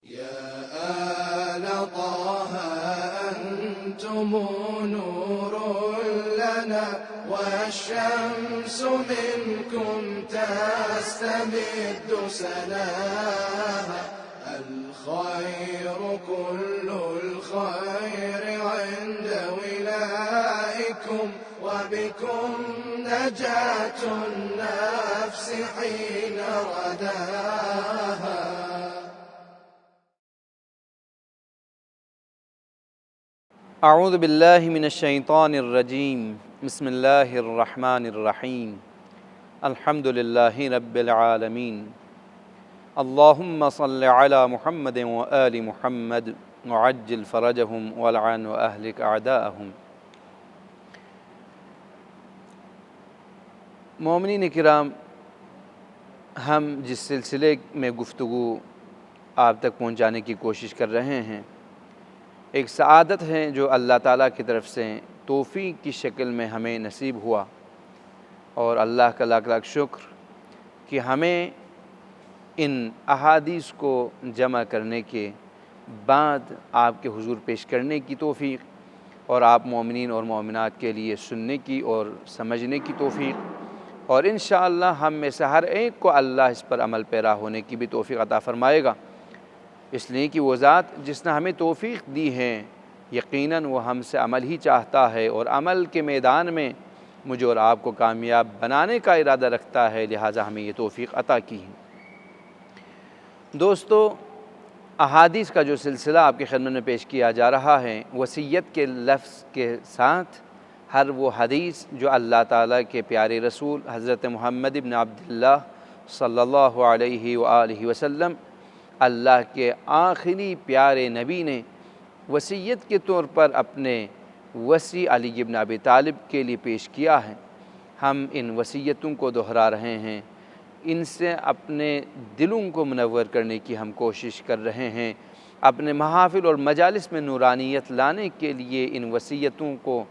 يا آل طه أنتم نور لنا والشمس منكم تستمد سناها الخير كل الخير عند ولائكم وبكم نجاة النفس حين رداها. اعوذ باللہ من الشیطان الرجیم بسم اللہ الرحمن الرحیم الحمد للہ رب العالمین اللہم صل علی محمد و آل محمد وعجل فرجہم والعن و اہلک اعداءہم. مومنین کرام، ہم جس سلسلے میں گفتگو آپ تک پہنچانے کی کوشش کر رہے ہیں، ایک سعادت ہے جو اللہ تعالیٰ کی طرف سے توفیق کی شکل میں ہمیں نصیب ہوا، اور اللہ کا لاکھ لاکھ شکر کہ ہمیں ان احادیث کو جمع کرنے کے بعد آپ کے حضور پیش کرنے کی توفیق، اور آپ مومنین اور مومنات کے لیے سننے کی اور سمجھنے کی توفیق، اور انشاءاللہ ہم میں سے ہر ایک کو اللہ اس پر عمل پیرا ہونے کی بھی توفیق عطا فرمائے گا، اس لیے کہ وہ ذات جس نے ہمیں توفیق دی ہے یقیناً وہ ہم سے عمل ہی چاہتا ہے، اور عمل کے میدان میں مجھے اور آپ کو کامیاب بنانے کا ارادہ رکھتا ہے، لہٰذا ہمیں یہ توفیق عطا کی ہے. دوستو، احادیث کا جو سلسلہ آپ کی خدمت میں پیش کیا جا رہا ہے، وصیت کے لفظ کے ساتھ ہر وہ حدیث جو اللہ تعالیٰ کے پیارے رسول حضرت محمد بن عبداللہ صلی اللہ علیہ وآلہ وسلم، اللہ کے آخری پیارے نبی نے وصیت کے طور پر اپنے وصی علی بن ابی طالب کے لیے پیش کیا ہے. ہم ان وصیتوں کو دہرا رہے ہیں، ان سے اپنے دلوں کو منور کرنے کی ہم کوشش کر رہے ہیں، اپنے محافل اور مجالس میں نورانیت لانے کے لیے ان وصیتوں کو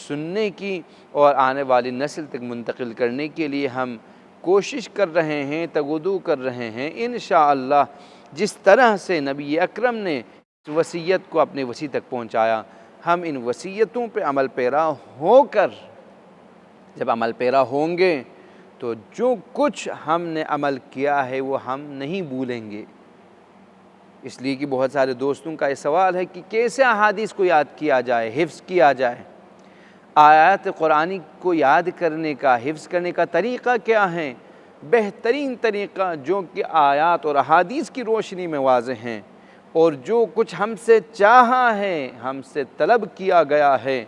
سننے کی اور آنے والی نسل تک منتقل کرنے کے لیے ہم کوشش کر رہے ہیں، تگودو کر رہے ہیں. انشاءاللہ جس طرح سے نبی اکرم نے وصیت کو اپنے وصی تک پہنچایا، ہم ان وصیتوں پہ عمل پیرا ہو کر، جب عمل پیرا ہوں گے تو جو کچھ ہم نے عمل کیا ہے وہ ہم نہیں بھولیں گے. اس لیے کہ بہت سارے دوستوں کا یہ سوال ہے کہ کیسے احادیث کو یاد کیا جائے، حفظ کیا جائے، آیات قرآنی کو یاد کرنے کا، حفظ کرنے کا طریقہ کیا ہے؟ بہترین طریقہ جو کہ آیات اور احادیث کی روشنی میں واضح ہیں، اور جو کچھ ہم سے چاہا ہے، ہم سے طلب کیا گیا ہے،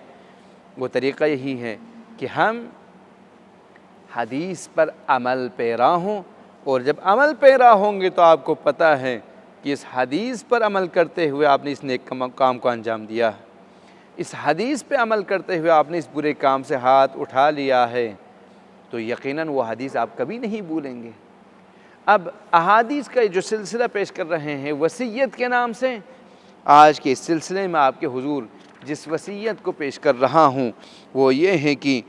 وہ طریقہ یہی ہے کہ ہم حدیث پر عمل پیرا ہوں. اور جب عمل پیرا ہوں گے تو آپ کو پتہ ہے کہ اس حدیث پر عمل کرتے ہوئے آپ نے اس نیک کام کو انجام دیا ہے، اس حدیث پہ عمل کرتے ہوئے آپ نے اس برے کام سے ہاتھ اٹھا لیا ہے، تو یقیناً وہ حدیث آپ کبھی نہیں بھولیں گے. اب احادیث کا جو سلسلہ پیش کر رہے ہیں وصیت کے نام سے، آج کے اس سلسلے میں آپ کے حضور جس وصیت کو پیش کر رہا ہوں وہ یہ ہے کہ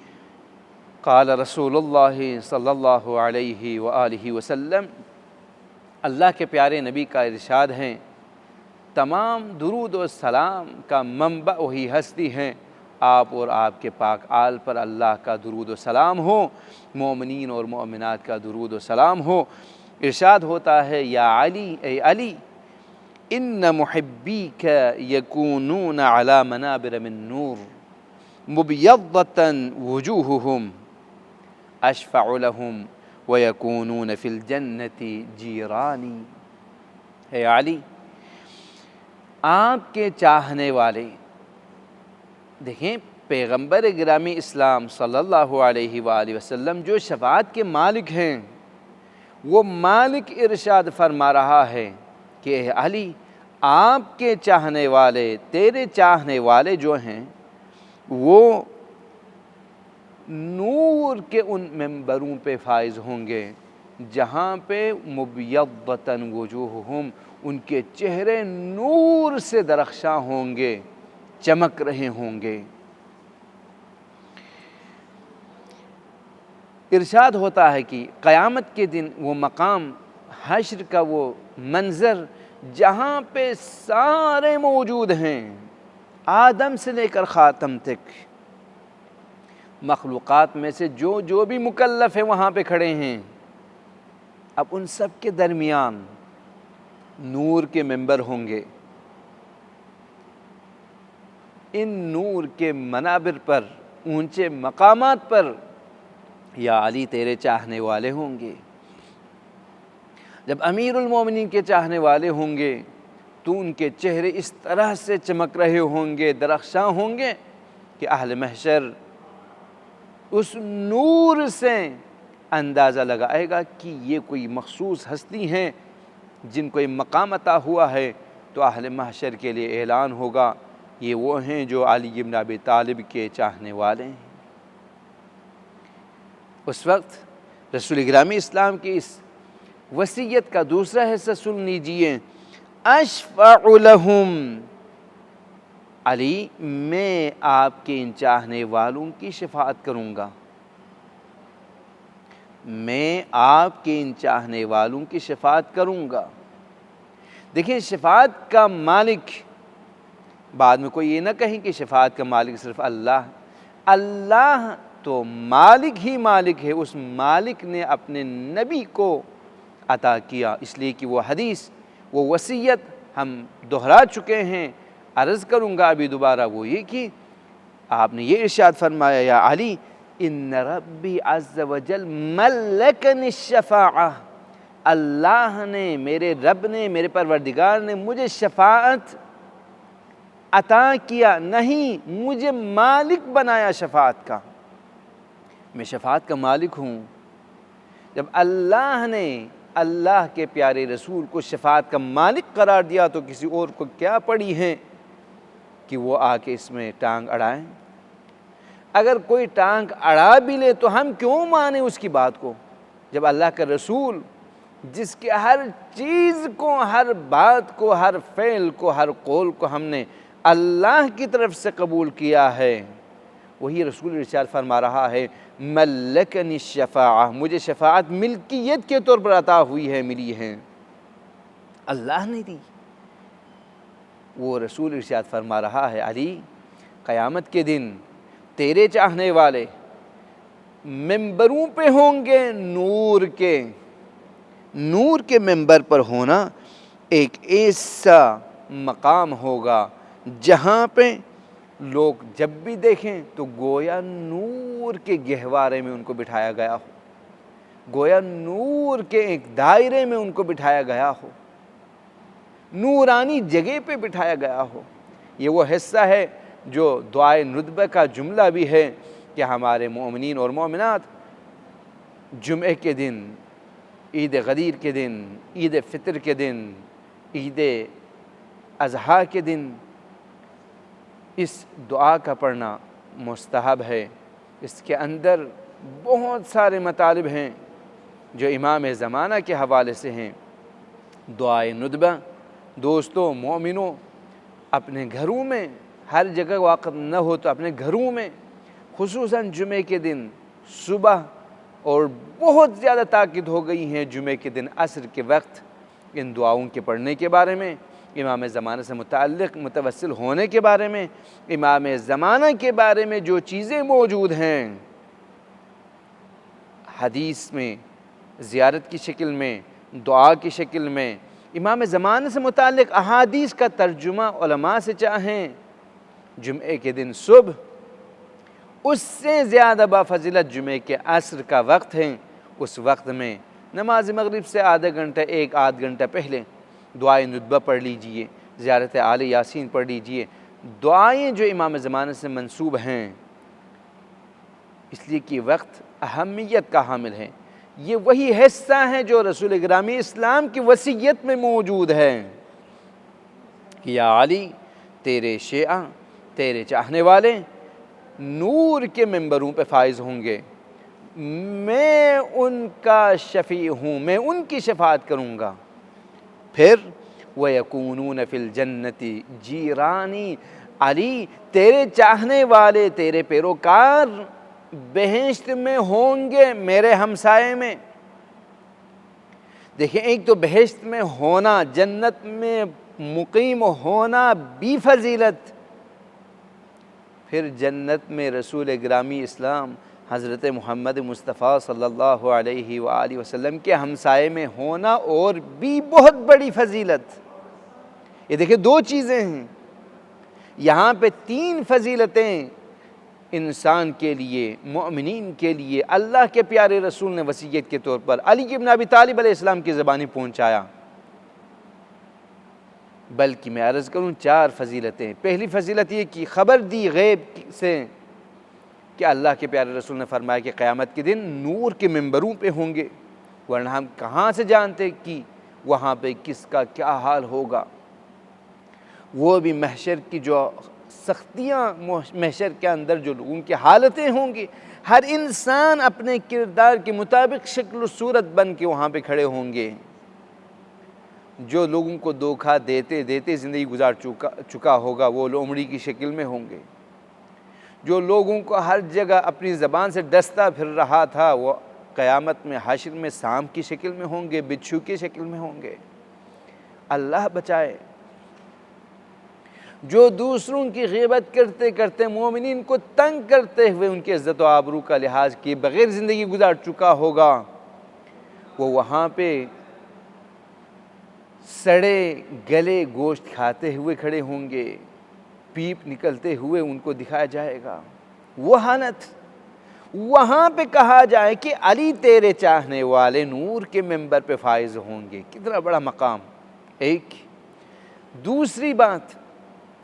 قال رسول اللہ صلی اللہ علیہ وآلہ وسلم، اللہ کے پیارے نبی کا ارشاد ہے، تمام درود و سلام کا منبع وہی ہستی ہیں، آپ اور آپ کے پاک آل پر اللہ کا درود و سلام ہو، مومنین اور مومنات کا درود و سلام ہو. ارشاد ہوتا ہے، یا علی، اے علی، ان محبیک یکونون علی منابر من نور مبیضۃ وجوہہم اشفع لہم ویکونون فی الجنۃ جیرانی. اے علی، آپ کے چاہنے والے، دیکھیں پیغمبر گرامی اسلام صلی اللہ علیہ وآلہ وسلم جو شفاعت کے مالک ہیں، وہ مالک ارشاد فرما رہا ہے کہ اے علی، آپ کے چاہنے والے، تیرے چاہنے والے جو ہیں، وہ نور کے ان ممبروں پہ فائز ہوں گے جہاں پہ مبیضۃ وجوہہم، ان کے چہرے نور سے درخشاں ہوں گے، چمک رہے ہوں گے. ارشاد ہوتا ہے کہ قیامت کے دن وہ مقام، حشر کا وہ منظر جہاں پہ سارے موجود ہیں، آدم سے لے کر خاتم تک، مخلوقات میں سے جو بھی مکلف ہیں وہاں پہ کھڑے ہیں، اب ان سب کے درمیان نور کے ممبر ہوں گے، ان نور کے منابر پر، اونچے مقامات پر یا علی تیرے چاہنے والے ہوں گے۔ جب امیر المومنین کے چاہنے والے ہوں گے تو ان کے چہرے اس طرح سے چمک رہے ہوں گے، درخشاں ہوں گے کہ اہل محشر اس نور سے اندازہ لگائے گا کہ یہ کوئی مخصوص ہستی ہیں جن کو یہ مقام عطا ہوا ہے، تو اہل محشر کے لیے اعلان ہوگا یہ وہ ہیں جو علی بن ابی طالب کے چاہنے والے ہیں۔ اس وقت رسول گرامی اسلام کی اس وصیت کا دوسرا حصہ سن لیجئے، اشفع لہم، علی میں آپ کے ان چاہنے والوں کی شفاعت کروں گا، میں آپ کے ان چاہنے والوں کی شفاعت کروں گا۔ دیکھیں شفاعت کا مالک، بعد میں کوئی یہ نہ کہیں کہ شفاعت کا مالک صرف اللہ تو مالک ہی مالک ہے، اس مالک نے اپنے نبی کو عطا کیا، اس لیے کہ وہ حدیث، وہ وصیت ہم دہرا چکے ہیں، عرض کروں گا ابھی دوبارہ، وہ یہ کہ آپ نے یہ ارشاد فرمایا، یا علی ان ربی عز وجل ملکنی الشفاعہ، اللہ نے، میرے رب نے، میرے پروردگار نے مجھے شفاعت عطا کیا، نہیں مجھے مالک بنایا شفاعت کا، میں شفاعت کا مالک ہوں۔ جب اللہ نے اللہ کے پیارے رسول کو شفاعت کا مالک قرار دیا تو کسی اور کو کیا پڑی ہے کہ وہ آ کے اس میں ٹانگ اڑائیں؟ اگر کوئی ٹانگ اڑا بھی لے تو ہم کیوں مانیں اس کی بات کو، جب اللہ کا رسول جس کے ہر چیز کو، ہر بات کو، ہر فعل کو، ہر قول کو ہم نے اللہ کی طرف سے قبول کیا ہے، وہی رسول ارشاد فرما رہا ہے ملکنی الشفاعہ، مجھے شفاعت ملکیت کے طور پر عطا ہوئی ہے، ملی ہے، اللہ نے دی۔ وہ رسول ارشاد فرما رہا ہے علی قیامت کے دن تیرے چاہنے والے ممبروں پہ ہوں گے، نور کے ممبر پر ہونا ایک ایسا مقام ہوگا جہاں پہ لوگ جب بھی دیکھیں تو گویا نور کے گہوارے میں ان کو بٹھایا گیا ہو، گویا نور کے ایک دائرے میں ان کو بٹھایا گیا ہو، نورانی جگہ پہ بٹھایا گیا ہو۔ یہ وہ حصہ ہے جو دعائے ندبہ کا جملہ بھی ہے کہ ہمارے مومنین اور مومنات جمعے کے دن، عید غدیر کے دن، عید فطر کے دن، عید اضحیٰ کے دن اس دعا کا پڑھنا مستحب ہے۔ اس کے اندر بہت سارے مطالب ہیں جو امام زمانہ کے حوالے سے ہیں۔ دعائے ندبہ دوستوں، مومنوں، اپنے گھروں میں، ہر جگہ وقت نہ ہو تو اپنے گھروں میں، خصوصاً جمعے کے دن صبح، اور بہت زیادہ تاکید ہو گئی ہیں جمعے کے دن عصر کے وقت ان دعاؤں کے پڑھنے کے بارے میں، امام زمانہ سے متعلق متوسل ہونے کے بارے میں، امام زمانہ کے بارے میں جو چیزیں موجود ہیں حدیث میں، زیارت کی شکل میں، دعا کی شکل میں، امام زمانہ سے متعلق احادیث کا ترجمہ علماء سے چاہیں جمعے کے دن صبح، اس سے زیادہ بافضیلت جمعے کے عصر کا وقت ہے۔ اس وقت میں نماز مغرب سے آدھا گھنٹہ، ایک آدھ گھنٹہ پہلے دعائے ندبہ پڑھ لیجئے، زیارت آل یاسین پڑھ لیجئے، دعائیں جو امام زمانہ سے منسوب ہیں، اس لیے کہ وقت اہمیت کا حامل ہے۔ یہ وہی حصہ ہے جو رسول گرامی اسلام کی وصیت میں موجود ہے کہ یا علی تیرے شیعہ، تیرے چاہنے والے نور کے ممبروں پہ فائز ہوں گے، میں ان کا شفیع ہوں، میں ان کی شفاعت کروں گا۔ پھر وَيَكُونُونَ فِي الْجَنَّةِ جِيرَانِي، علی تیرے چاہنے والے، تیرے پیروکار بہشت میں ہوں گے میرے ہمسائے میں۔ دیکھیں ایک تو بہشت میں ہونا، جنت میں مقیم ہونا بھی فضیلت، پھر جنت میں رسول گرامی اسلام حضرت محمد مصطفیٰ صلی اللہ علیہ وآلہ وسلم کے ہمسائے میں ہونا اور بھی بہت بڑی فضیلت۔ یہ دیکھیں دو چیزیں ہیں، یہاں پہ تین فضیلتیں انسان کے لیے، مومنین کے لیے اللہ کے پیارے رسول نے وصیت کے طور پر علی ابن ابی طالب علیہ السلام کی زبانی پہنچایا، بلکہ میں عرض کروں چار فضیلتیں۔ پہلی فضیلت یہ کہ خبر دی غیب سے کہ اللہ کے پیارے رسول نے فرمایا کہ قیامت کے دن نور کے ممبروں پہ ہوں گے، ورنہ ہم کہاں سے جانتے کہ وہاں پہ کس کا کیا حال ہوگا، وہ بھی محشر کی جو سختیاں، محشر کے اندر جو لوگوں کی حالتیں ہوں گی، ہر انسان اپنے کردار کے مطابق شکل و صورت بن کے وہاں پہ کھڑے ہوں گے۔ جو لوگوں کو دھوکہ دیتے دیتے زندگی گزار چکا ہوگا وہ لومڑی کی شکل میں ہوں گے، جو لوگوں کو ہر جگہ اپنی زبان سے ڈستا پھر رہا تھا وہ قیامت میں حشر میں سانپ کی شکل میں ہوں گے، بچھو کی شکل میں ہوں گے۔ اللہ بچائے۔ جو دوسروں کی غیبت کرتے کرتے مومنین کو تنگ کرتے ہوئے ان کے عزت و آبرو کا لحاظ کیے بغیر زندگی گزار چکا ہوگا، وہ وہاں پہ سڑے گلے گوشت کھاتے ہوئے کھڑے ہوں گے، پیپ نکلتے ہوئے ان کو دکھایا جائے گا۔ وہ حالت وہاں پہ کہا جائے کہ علی تیرے چاہنے والے نور کے ممبر پہ فائز ہوں گے، کتنا بڑا مقام۔ ایک دوسری بات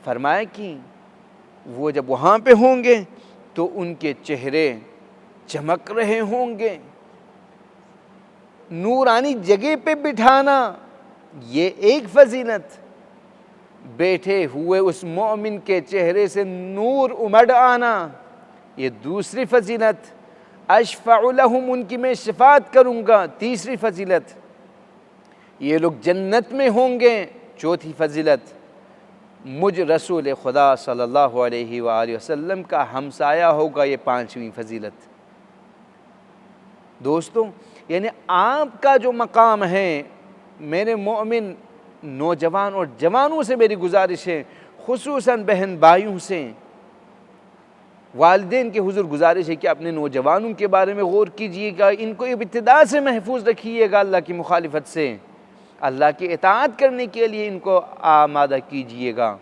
فرمایا کہ وہ جب وہاں پہ ہوں گے تو ان کے چہرے چمک رہے ہوں گے۔ نورانی جگہ پہ بٹھانا یہ ایک فضیلت، بیٹھے ہوئے اس مومن کے چہرے سے نور امڑ آنا یہ دوسری فضیلت، اشفع لہم ان کی میں شفاعت کروں گا تیسری فضیلت، یہ لوگ جنت میں ہوں گے چوتھی فضیلت، مجھ رسول خدا صلی اللہ علیہ وآلہ وسلم کا ہمسایہ ہوگا یہ پانچویں فضیلت۔ دوستوں یعنی آپ کا جو مقام ہے، میرے مومن نوجوان اور جوانوں سے میری گزارش ہے، خصوصاً بہن بھائیوں سے، والدین کے حضور گزارش ہے کہ اپنے نوجوانوں کے بارے میں غور کیجئے گا، ان کو ابتدا سے محفوظ رکھیے گا اللہ کی مخالفت سے، اللہ کی اطاعت کرنے کے لیے ان کو آمادہ کیجئے گا،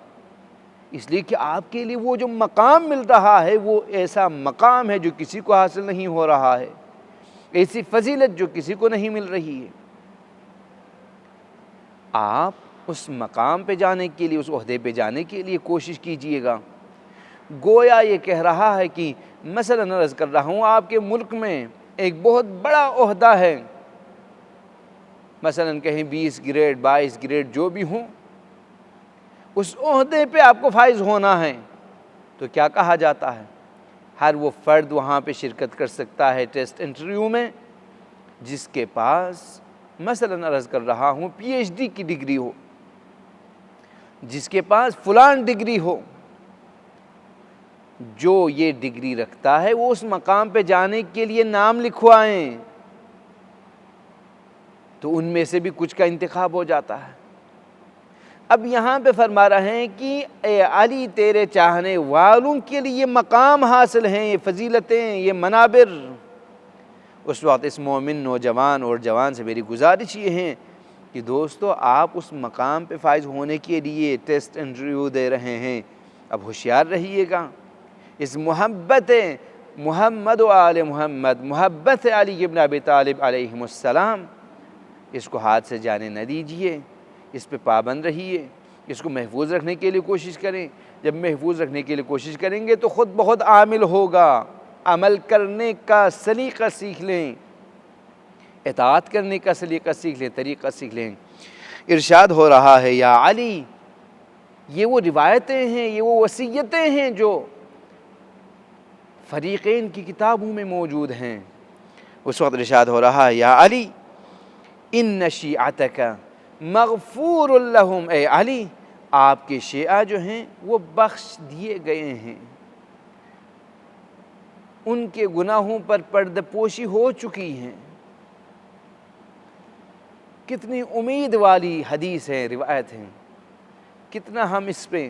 اس لیے کہ آپ کے لیے وہ جو مقام مل رہا ہے وہ ایسا مقام ہے جو کسی کو حاصل نہیں ہو رہا ہے، ایسی فضیلت جو کسی کو نہیں مل رہی ہے۔ آپ اس مقام پہ جانے کے لیے، اس عہدے پہ جانے کے لیے کوشش کیجئے گا۔ گویا یہ کہہ رہا ہے کہ مثلاً عرض کر رہا ہوں آپ کے ملک میں ایک بہت بڑا عہدہ ہے، مثلاً کہیں 20 گریڈ 22 گریڈ جو بھی ہوں، اس عہدے پہ آپ کو فائز ہونا ہے تو کیا کہا جاتا ہے؟ ہر وہ فرد وہاں پہ شرکت کر سکتا ہے ٹیسٹ انٹرویو میں جس کے پاس مثلاً عرض کر رہا ہوں پی ایچ ڈی کی ڈگری ہو، جس کے پاس فلان ڈگری ہو، جو یہ ڈگری رکھتا ہے وہ اس مقام پہ جانے کے لیے نام لکھوائیں تو ان میں سے بھی کچھ کا انتخاب ہو جاتا ہے۔ اب یہاں پہ فرما رہے ہیں کہ اے علی تیرے چاہنے والوں کے لیے یہ مقام حاصل ہیں، یہ فضیلتیں، یہ منابر۔ اس وقت اس مومن نوجوان اور جوان سے میری گزارش یہ ہے کہ دوستو آپ اس مقام پہ فائز ہونے کے لیے ٹیسٹ انٹرویو دے رہے ہیں، اب ہوشیار رہیے گا، اس محبت محمد و آل محمد، محبت علی ابن ابی طالب علیہ السلام، اس کو ہاتھ سے جانے نہ دیجیے، اس پہ پابند رہیے، اس کو محفوظ رکھنے کے لیے کوشش کریں۔ جب محفوظ رکھنے کے لیے کوشش کریں گے تو خود بہت عامل ہوگا، عمل کرنے کا سلیقہ سیکھ لیں، اطاعت کرنے کا سلیقہ سیکھ لیں، طریقہ سیکھ لیں۔ ارشاد ہو رہا ہے یا علی، یہ وہ روایتیں ہیں، یہ وہ وصیتیں ہیں جو فریقین کی کتابوں میں موجود ہیں۔ اس وقت ارشاد ہو رہا ہے یا علی ان شیعتک مغفور لہم، اے علی آپ کے شیعہ جو ہیں وہ بخش دیے گئے ہیں، ان کے گناہوں پر پردہ پوشی ہو چکی ہیں۔ کتنی امید والی حدیث ہے، روایت ہے، کتنا ہم اس پہ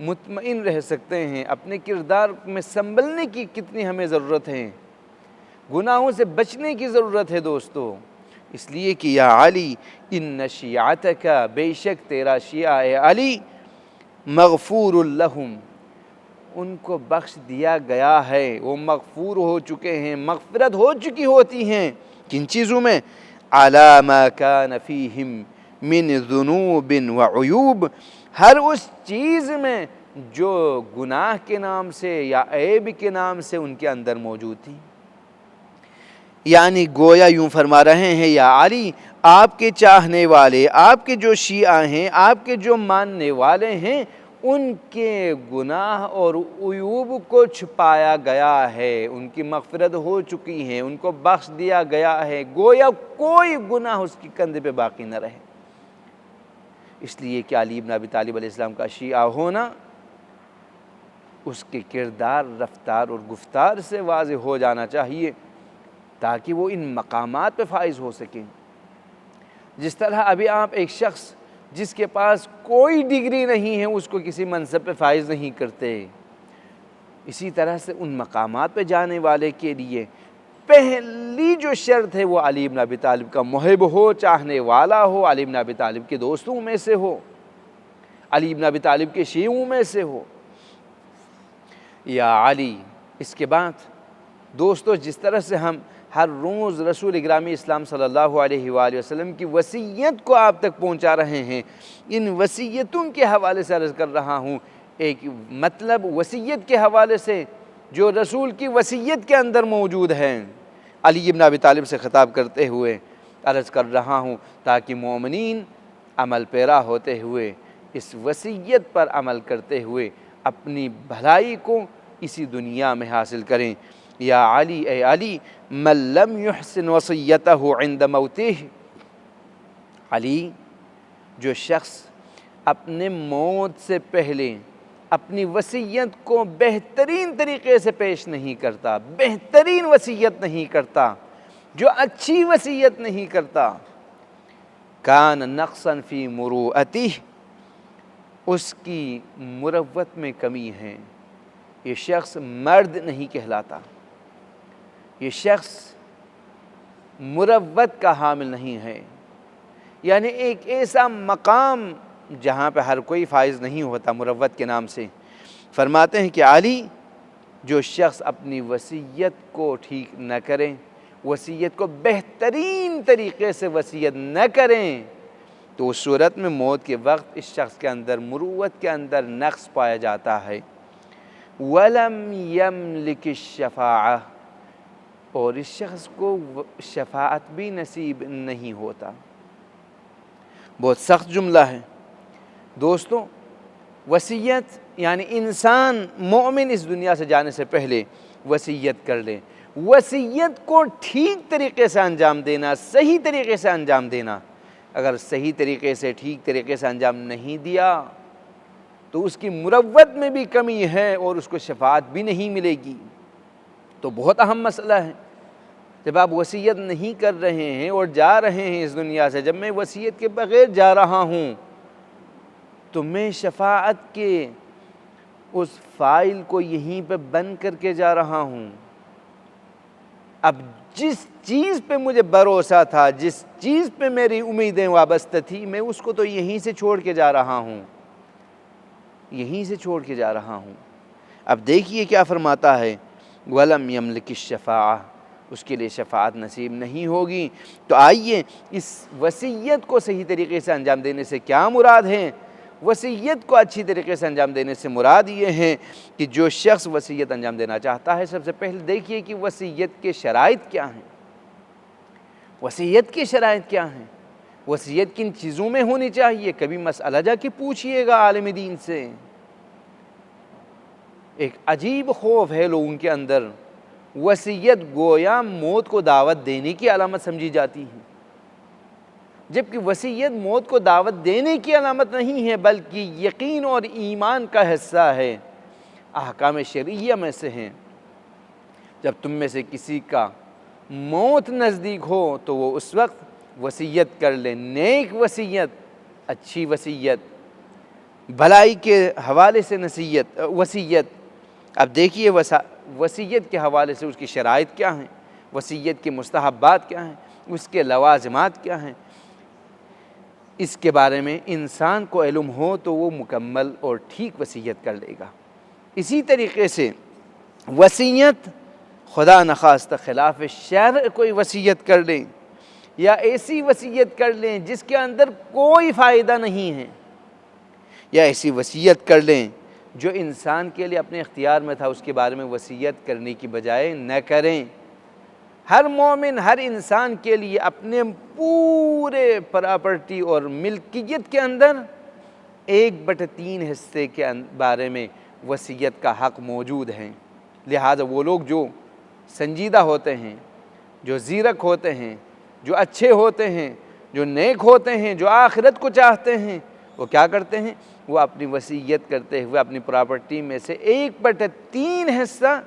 مطمئن رہ سکتے ہیں، اپنے کردار میں سنبھلنے کی کتنی ہمیں ضرورت ہے، گناہوں سے بچنے کی ضرورت ہے دوستو۔ اس لیے کہ یا علی ان شیعتک، بے شک تیرا شیعہ اے علی، مغفور لہم، ان کو بخش دیا گیا ہے، وہ مغفور ہو چکے ہیں، مغفرت ہو چکی ہوتی ہیں، کن چیزوں میں؟ علی ما کان فیہم من ذنوب وعیوب، ہر اس چیز میں جو گناہ کے نام سے یا عیب کے نام سے ان کے اندر موجود تھی۔ یعنی گویا یوں فرما رہے ہیں یا علی، آپ کے چاہنے والے، آپ کے جو شیعہ ہیں، آپ کے جو ماننے والے ہیں، ان کے گناہ اور عیوب کو چھپایا گیا ہے، ان کی مغفرت ہو چکی ہے، ان کو بخش دیا گیا ہے، گویا کوئی گناہ اس کی کندھے پہ باقی نہ رہے۔ اس لیے کہ علی بن ابی طالب علیہ السلام کا شیعہ ہونا اس کے کردار، رفتار اور گفتار سے واضح ہو جانا چاہیے، تاکہ وہ ان مقامات پہ فائز ہو سکیں۔ جس طرح ابھی آپ ایک شخص جس کے پاس کوئی ڈگری نہیں ہے اس کو کسی منصب پہ فائز نہیں کرتے، اسی طرح سے ان مقامات پہ جانے والے کے لیے پہلی جو شرط ہے وہ علی بن ابی طالب کا محب ہو، چاہنے والا ہو، علی بن ابی طالب کے دوستوں میں سے ہو، علی بن ابی طالب کے شیعوں میں سے ہو۔ یا علی، اس کے بعد دوستو جس طرح سے ہم ہر روز رسول گرامی اسلام صلی اللہ علیہ وآلہ وسلم کی وصیت کو آپ تک پہنچا رہے ہیں، ان وصیتوں کے حوالے سے عرض کر رہا ہوں، ایک مطلب وصیت کے حوالے سے جو رسول کی وصیت کے اندر موجود ہے، علی بن ابی طالب سے خطاب کرتے ہوئے عرض کر رہا ہوں، تاکہ مومنین عمل پیرا ہوتے ہوئے اس وصیت پر عمل کرتے ہوئے اپنی بھلائی کو اسی دنیا میں حاصل کریں۔ یا علی، اے علی، من لم يحسن وصیتہ عند موتہ، علی، جو شخص اپنے موت سے پہلے اپنی وصیت کو بہترین طریقے سے پیش نہیں کرتا، بہترین وصیت نہیں کرتا، جو اچھی وصیت نہیں کرتا، کان نقصا فی مروءتہ، اس کی مروت میں کمی ہے، یہ شخص مرد نہیں کہلاتا، یہ شخص مروت کا حامل نہیں ہے، یعنی ایک ایسا مقام جہاں پہ ہر کوئی فائز نہیں ہوتا مروت کے نام سے۔ فرماتے ہیں کہ علی، جو شخص اپنی وصیت کو ٹھیک نہ کریں، وصیت کو بہترین طریقے سے وصیت نہ کریں، تو اس صورت میں موت کے وقت اس شخص کے اندر مروت کے اندر نقص پایا جاتا ہے۔ وَلَمْ يَمْلِكِ الشَّفَاعَةَ، اور اس شخص کو شفاعت بھی نصیب نہیں ہوتا۔ بہت سخت جملہ ہے دوستو۔ وصیت یعنی انسان مومن اس دنیا سے جانے سے پہلے وصیت کر لے، وصیت کو ٹھیک طریقے سے انجام دینا، صحیح طریقے سے انجام دینا۔ اگر صحیح طریقے سے، ٹھیک طریقے سے انجام نہیں دیا تو اس کی مروت میں بھی کمی ہے اور اس کو شفاعت بھی نہیں ملے گی۔ تو بہت اہم مسئلہ ہے۔ جب آپ وصیت نہیں کر رہے ہیں اور جا رہے ہیں اس دنیا سے، جب میں وصیت کے بغیر جا رہا ہوں تو میں شفاعت کے اس فائل کو یہیں پہ بند کر کے جا رہا ہوں۔ اب جس چیز پہ مجھے بھروسہ تھا، جس چیز پہ میری امیدیں وابستہ تھی، میں اس کو تو یہیں سے چھوڑ کے جا رہا ہوں، یہیں سے چھوڑ کے جا رہا ہوں۔ اب دیکھیے کیا فرماتا ہے، وَلَمْ يَمْلِكِ الشَّفَاعَةَ، اس کے لیے شفاعت نصیب نہیں ہوگی۔ تو آئیے اس وصیت کو صحیح طریقے سے انجام دینے سے کیا مراد ہے؟ وصیت کو اچھی طریقے سے انجام دینے سے مراد یہ ہے کہ جو شخص وصیت انجام دینا چاہتا ہے، سب سے پہلے دیکھیے کہ وصیت کے شرائط کیا ہیں۔ وصیت کی شرائط کیا ہیں؟ وصیت کن چیزوں میں ہونی چاہیے؟ کبھی مسئلہ جا کے پوچھئے گا عالم دین سے۔ ایک عجیب خوف ہے لوگوں کے اندر، وصیت گویا موت کو دعوت دینے کی علامت سمجھی جاتی ہے، جبکہ وصیت موت کو دعوت دینے کی علامت نہیں ہے، بلکہ یقین اور ایمان کا حصہ ہے، احکام شرعیہ میں سے ہیں۔ جب تم میں سے کسی کا موت نزدیک ہو تو وہ اس وقت وصیت کر لیں، نیک وصیت، اچھی وصیت، بھلائی کے حوالے سے وصیت۔ اب دیکھیے وصیت کے حوالے سے اس کی شرائط کیا ہیں، وصیت کے مستحبات کیا ہیں، اس کے لوازمات کیا ہیں، اس کے بارے میں انسان کو علم ہو تو وہ مکمل اور ٹھیک وصیت کر لے گا۔ اسی طریقے سے وصیت خدا نخواستہ خلاف شرع کوئی وصیت کر لیں یا ایسی وصیت کر لیں جس کے اندر کوئی فائدہ نہیں ہے، یا ایسی وصیت کر لیں جو انسان کے لیے اپنے اختیار میں تھا، اس کے بارے میں وصیت کرنے کی بجائے نہ کریں۔ ہر مومن، ہر انسان کے لیے اپنے پورے پراپرٹی اور ملکیت کے اندر 1/3 حصے کے بارے میں وصیت کا حق موجود ہے۔ لہٰذا وہ لوگ جو سنجیدہ ہوتے ہیں، جو زیرک ہوتے ہیں، جو اچھے ہوتے ہیں، جو نیک ہوتے ہیں، جو آخرت کو چاہتے ہیں، وہ کیا کرتے ہیں؟ وہ اپنی وصیت کرتے ہوئے اپنی پراپرٹی میں سے 1/3 حصہ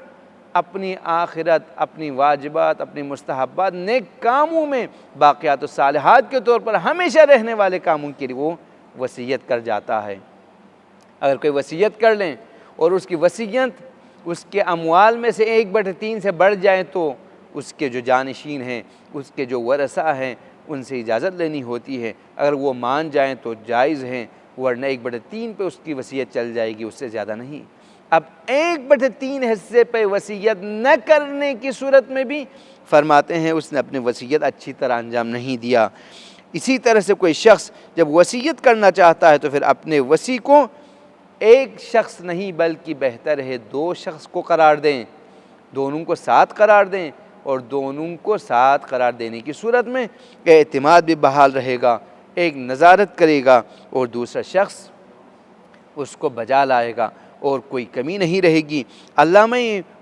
اپنی آخرت، اپنی واجبات، اپنی مستحبات، نیک کاموں میں، باقیات و صالحات کے طور پر ہمیشہ رہنے والے کاموں کے لیے وہ وصیت کر جاتا ہے۔ اگر کوئی وصیت کر لیں اور اس کی وصیت اس کے اموال میں سے 1/3 سے بڑھ جائے تو اس کے جو جانشین ہیں، اس کے جو ورثہ ہیں، ان سے اجازت لینی ہوتی ہے۔ اگر وہ مان جائیں تو جائز ہیں، ورنہ 1/3 پہ اس کی وصیت چل جائے گی، اس سے زیادہ نہیں۔ اب 1/3 حصے پہ وصیت نہ کرنے کی صورت میں بھی فرماتے ہیں اس نے اپنی وصیت اچھی طرح انجام نہیں دیا۔ اسی طرح سے کوئی شخص جب وصیت کرنا چاہتا ہے تو پھر اپنے وصی کو ایک شخص نہیں بلکہ بہتر ہے 2 شخص کو قرار دیں، دونوں کو ساتھ قرار دیں، اور دونوں کو ساتھ قرار دینے کی صورت میں اعتماد بھی بحال رہے گا، ایک نظارت کرے گا اور دوسرا شخص اس کو بجا لائے گا اور کوئی کمی نہیں رہے گی۔ علامہ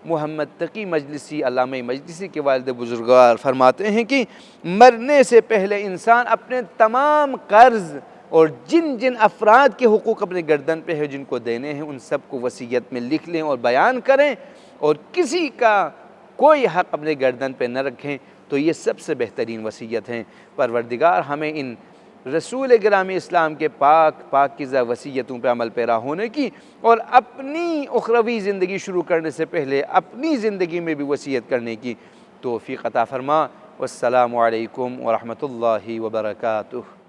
محمد تقی مجلسی کے والد بزرگوار فرماتے ہیں کہ مرنے سے پہلے انسان اپنے تمام قرض اور جن جن افراد کے حقوق اپنے گردن پہ ہے جن کو دینے ہیں ان سب کو وصیت میں لکھ لیں اور بیان کریں، اور کسی کا کوئی حق اپنے گردن پہ نہ رکھیں، تو یہ سب سے بہترین وصیت ہیں۔ پروردگار ہمیں ان رسول گرامی اسلام کے پاکیزہ وصیتوں پہ عمل پیرا ہونے کی اور اپنی اخروی زندگی شروع کرنے سے پہلے اپنی زندگی میں بھی وصیت کرنے کی توفیق عطا فرما۔ والسلام علیکم ورحمۃ اللہ وبرکاتہ۔